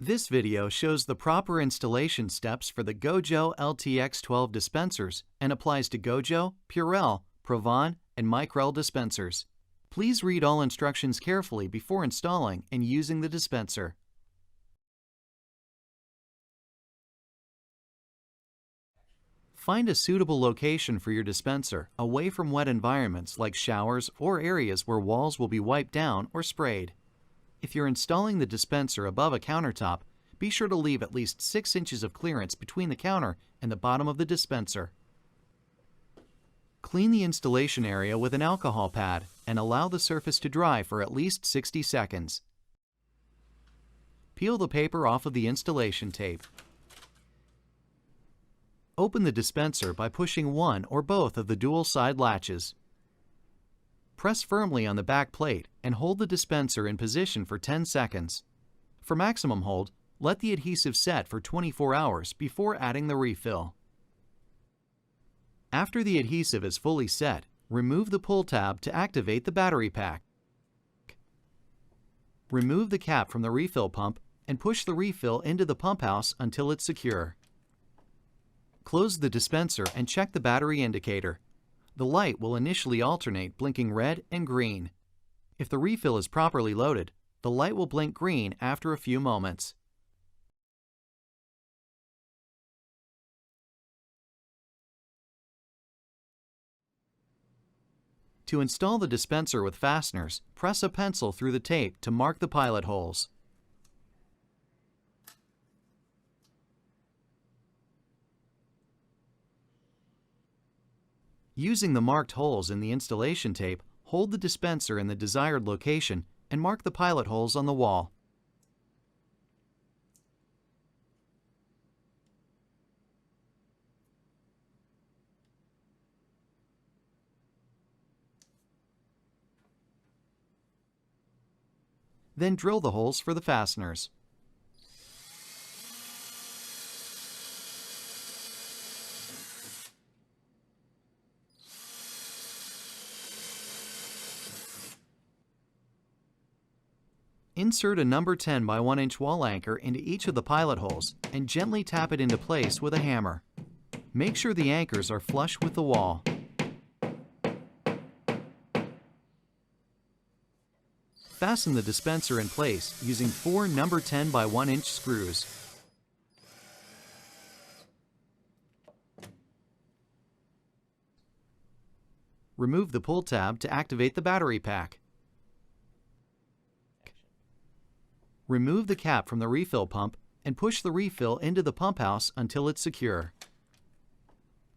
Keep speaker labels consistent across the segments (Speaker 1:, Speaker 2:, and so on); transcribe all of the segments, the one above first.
Speaker 1: This video shows the proper installation steps for the Gojo LTX 12 dispensers and applies to Gojo, Purell, Provon, and Micrel dispensers. Please read all instructions carefully before installing and using the dispenser. Find a suitable location for your dispenser away from wet environments like showers or areas where walls will be wiped down or sprayed. If you're installing the dispenser above a countertop, be sure to leave at least 6 inches of clearance between the counter and the bottom of the dispenser. Clean the installation area with an alcohol pad and allow the surface to dry for at least 60 seconds. Peel the paper off of the installation tape. Open the dispenser by pushing one or both of the dual side latches. Press firmly on the back plate and hold the dispenser in position for 10 seconds. For maximum hold, let the adhesive set for 24 hours before adding the refill. After the adhesive is fully set, remove the pull tab to activate the battery pack. Remove the cap from the refill pump and push the refill into the pump house until it's secure. Close the dispenser and check the battery indicator. The light will initially alternate blinking red and green. If the refill is properly loaded, the light will blink green after a few moments. To install the dispenser with fasteners, press a pencil through the tape to mark the pilot holes. Using the marked holes in the installation tape, hold the dispenser in the desired location and mark the pilot holes on the wall. Then drill the holes for the fasteners. Insert a number 10 by 1 inch wall anchor into each of the pilot holes and gently tap it into place with a hammer. Make sure the anchors are flush with the wall. Fasten the dispenser in place using 4 number 10 by 1 inch screws. Remove the pull tab to activate the battery pack. Remove the cap from the refill pump and push the refill into the pump house until it's secure.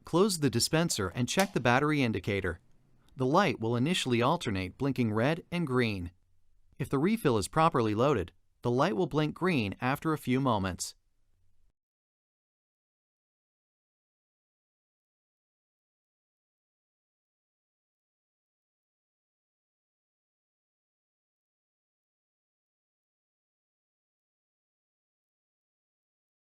Speaker 1: Close the dispenser and check the battery indicator. The light will initially alternate blinking red and green. If the refill is properly loaded, the light will blink green after a few moments.